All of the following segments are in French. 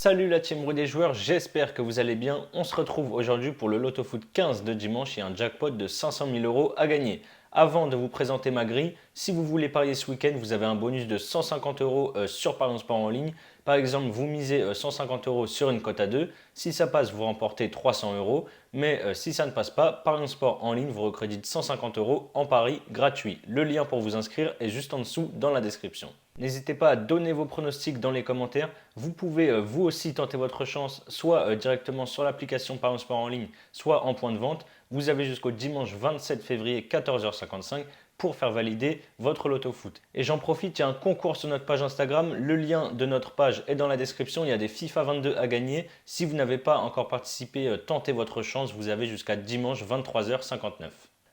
Salut la team Roue des joueurs, j'espère que vous allez bien. On se retrouve aujourd'hui pour le Loto Foot 15 de dimanche et un jackpot de 500 000 euros à gagner. Avant de vous présenter ma grille, si vous voulez parier ce week-end, vous avez un bonus de 150 euros sur Parions Sport en ligne. Par exemple, vous misez 150 euros sur une cote à 2. Si ça passe, vous remportez 300 euros. Mais si ça ne passe pas, Parions Sport en ligne vous recrédite 150 euros en pari gratuit. Le lien pour vous inscrire est juste en dessous dans la description. N'hésitez pas à donner vos pronostics dans les commentaires. Vous pouvez vous aussi tenter votre chance, soit directement sur l'application Parions Sport en ligne, soit en point de vente. Vous avez jusqu'au dimanche 27 février 14h55 pour faire valider votre Loto Foot. Et j'en profite, il y a un concours sur notre page Instagram. Le lien de notre page est dans la description. Il y a des FIFA 22 à gagner. Si vous n'avez pas encore participé, tentez votre chance. Vous avez jusqu'à dimanche 23h59.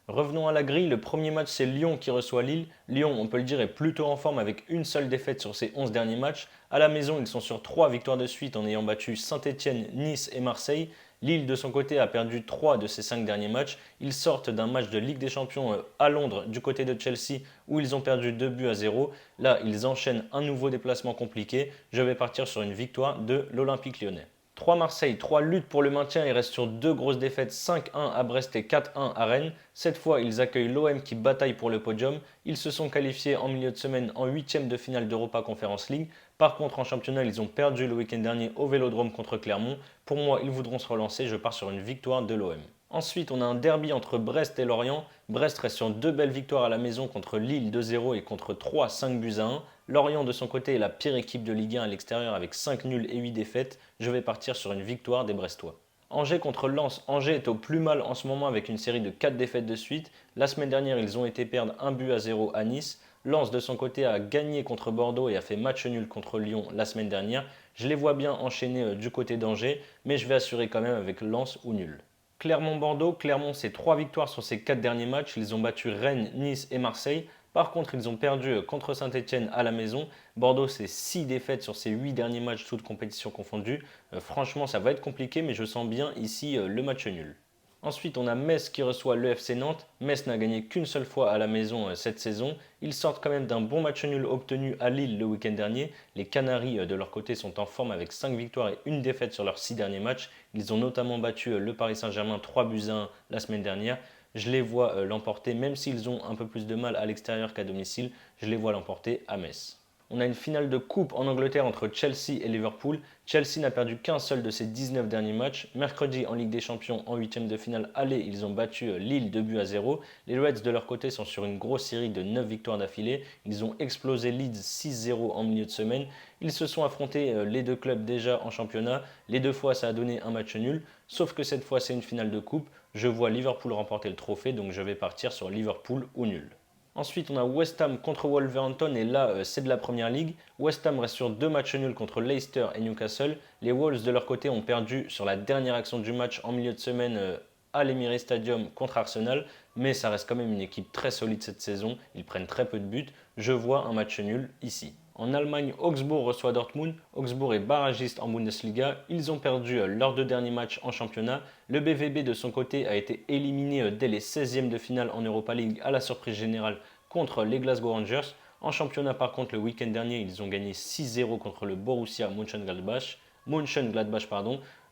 Revenons à la grille, le premier match c'est Lyon qui reçoit Lille. Lyon, on peut le dire, est plutôt en forme avec une seule défaite sur ses 11 derniers matchs. À la maison, ils sont sur 3 victoires de suite en ayant battu Saint-Etienne, Nice et Marseille. Lille, de son côté, a perdu 3 de ses 5 derniers matchs. Ils sortent d'un match de Ligue des Champions à Londres du côté de Chelsea où ils ont perdu 2-0. Là, ils enchaînent un nouveau déplacement compliqué. Je vais partir sur une victoire de l'Olympique lyonnais. 3 Marseille, 3 luttes pour le maintien, ils restent sur 2 grosses défaites, 5-1 à Brest et 4-1 à Rennes. Cette fois, ils accueillent l'OM qui bataille pour le podium. Ils se sont qualifiés en milieu de semaine en 8e de finale d'Europa Conference League. Par contre, en championnat, ils ont perdu le week-end dernier au Vélodrome contre Clermont. Pour moi, ils voudront se relancer, je pars sur une victoire de l'OM. Ensuite, on a un derby entre Brest et Lorient. Brest reste sur 2 belles victoires à la maison contre Lille 2-0 et contre 3 5-1. Lorient, de son côté, est la pire équipe de Ligue 1 à l'extérieur avec 5 nuls et 8 défaites. Je vais partir sur une victoire des Brestois. Angers contre Lens. Angers est au plus mal en ce moment avec une série de 4 défaites de suite. La semaine dernière, ils ont été perdre 1-0 à Nice. Lens, de son côté, a gagné contre Bordeaux et a fait match nul contre Lyon la semaine dernière. Je les vois bien enchaîner du côté d'Angers, mais je vais assurer quand même avec Lens ou nul. Clermont-Bordeaux, Clermont c'est 3 victoires sur ses 4 derniers matchs. Ils ont battu Rennes, Nice et Marseille. Par contre, ils ont perdu contre Saint-Etienne à la maison. Bordeaux, c'est 6 défaites sur ses 8 derniers matchs, toutes compétitions confondues. Franchement, ça va être compliqué, mais je sens bien ici le match nul. Ensuite, on a Metz qui reçoit le FC Nantes. Metz n'a gagné qu'une seule fois à la maison cette saison. Ils sortent quand même d'un bon match nul obtenu à Lille le week-end dernier. Les Canaries, de leur côté, sont en forme avec 5 victoires et une défaite sur leurs 6 derniers matchs. Ils ont notamment battu le Paris Saint-Germain 3-1 la semaine dernière. Je les vois l'emporter, même s'ils ont un peu plus de mal à l'extérieur qu'à domicile. Je les vois l'emporter à Metz. On a une finale de coupe en Angleterre entre Chelsea et Liverpool. Chelsea n'a perdu qu'un seul de ses 19 derniers matchs. Mercredi, en Ligue des Champions, en 8e de finale aller, ils ont battu Lille 2-0. Les Reds, de leur côté, sont sur une grosse série de 9 victoires d'affilée. Ils ont explosé Leeds 6-0 en milieu de semaine. Ils se sont affrontés les deux clubs déjà en championnat. Les deux fois, ça a donné un match nul. Sauf que cette fois, c'est une finale de coupe. Je vois Liverpool remporter le trophée, donc je vais partir sur Liverpool ou nul. Ensuite, on a West Ham contre Wolverhampton et là, c'est de la première ligue. West Ham reste sur 2 matchs nuls contre Leicester et Newcastle. Les Wolves, de leur côté, ont perdu sur la dernière action du match en milieu de semaine à l'Emirates Stadium contre Arsenal. Mais ça reste quand même une équipe très solide cette saison. Ils prennent très peu de buts. Je vois un match nul ici. En Allemagne, Augsbourg reçoit Dortmund. Augsbourg est barragiste en Bundesliga. Ils ont perdu leurs 2 derniers matchs en championnat. Le BVB, de son côté, a été éliminé dès les 16e de finale en Europa League à la surprise générale contre les Glasgow Rangers. En championnat, par contre, le week-end dernier, ils ont gagné 6-0 contre le Borussia Mönchengladbach.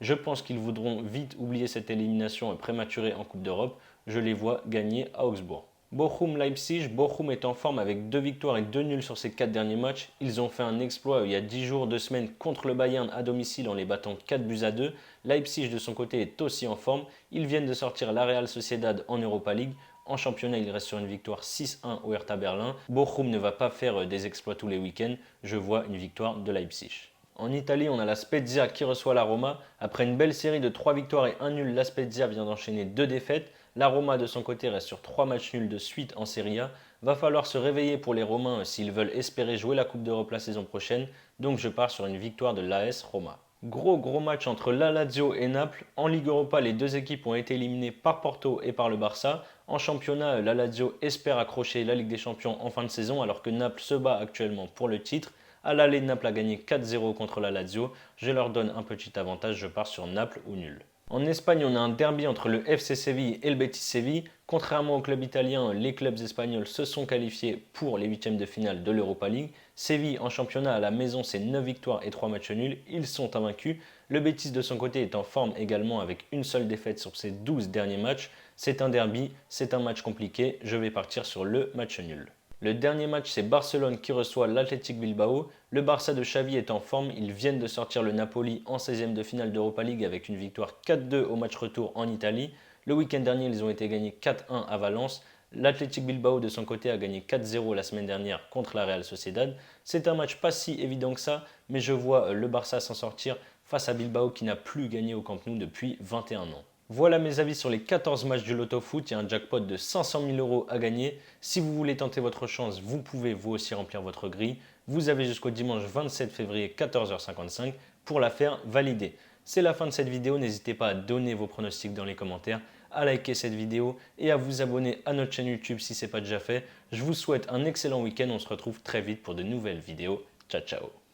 Je pense qu'ils voudront vite oublier cette élimination prématurée en Coupe d'Europe. Je les vois gagner à Augsbourg. Bochum-Leipzig, Bochum est en forme avec 2 victoires et 2 nuls sur ses 4 derniers matchs. Ils ont fait un exploit il y a 10 jours, 2 semaines contre le Bayern à domicile en les battant 4-2. Leipzig de son côté est aussi en forme. Ils viennent de sortir la Real Sociedad en Europa League. En championnat, il reste sur une victoire 6-1 au Hertha Berlin. Bochum ne va pas faire des exploits tous les week-ends. Je vois une victoire de Leipzig. En Italie, on a la Spezia qui reçoit la Roma. Après une belle série de 3 victoires et 1 nul, la Spezia vient d'enchaîner 2 défaites. La Roma, de son côté, reste sur 3 matchs nuls de suite en Serie A. Va falloir se réveiller pour les Romains s'ils veulent espérer jouer la Coupe d'Europe la saison prochaine. Donc je pars sur une victoire de l'AS Roma. Gros match entre la Lazio et Naples. En Ligue Europa, les deux équipes ont été éliminées par Porto et par le Barça. En championnat, la Lazio espère accrocher la Ligue des Champions en fin de saison alors que Naples se bat actuellement pour le titre. À l'aller, Naples a gagné 4-0 contre la Lazio. Je leur donne un petit avantage, je pars sur Naples ou nul. En Espagne, on a un derby entre le FC Séville et le Betis Séville. Contrairement au club italien, les clubs espagnols se sont qualifiés pour les huitièmes de finale de l'Europa League. Séville en championnat à la maison, c'est 9 victoires et 3 matchs nuls. Ils sont invaincus. Le Betis de son côté est en forme également avec une seule défaite sur ses 12 derniers matchs. C'est un derby, c'est un match compliqué. Je vais partir sur le match nul. Le dernier match, c'est Barcelone qui reçoit l'Athletic Bilbao. Le Barça de Xavi est en forme. Ils viennent de sortir le Napoli en 16e de finale d'Europa League avec une victoire 4-2 au match retour en Italie. Le week-end dernier, ils ont été gagnés 4-1 à Valence. L'Athletic Bilbao de son côté a gagné 4-0 la semaine dernière contre la Real Sociedad. C'est un match pas si évident que ça, mais je vois le Barça s'en sortir face à Bilbao qui n'a plus gagné au Camp Nou depuis 21 ans. Voilà mes avis sur les 14 matchs du Loto Foot. Il y a un jackpot de 500 000 euros à gagner. Si vous voulez tenter votre chance, vous pouvez vous aussi remplir votre grille. Vous avez jusqu'au dimanche 27 février 14h55 pour la faire valider. C'est la fin de cette vidéo. N'hésitez pas à donner vos pronostics dans les commentaires, à liker cette vidéo et à vous abonner à notre chaîne YouTube si ce n'est pas déjà fait. Je vous souhaite un excellent week-end. On se retrouve très vite pour de nouvelles vidéos. Ciao, ciao.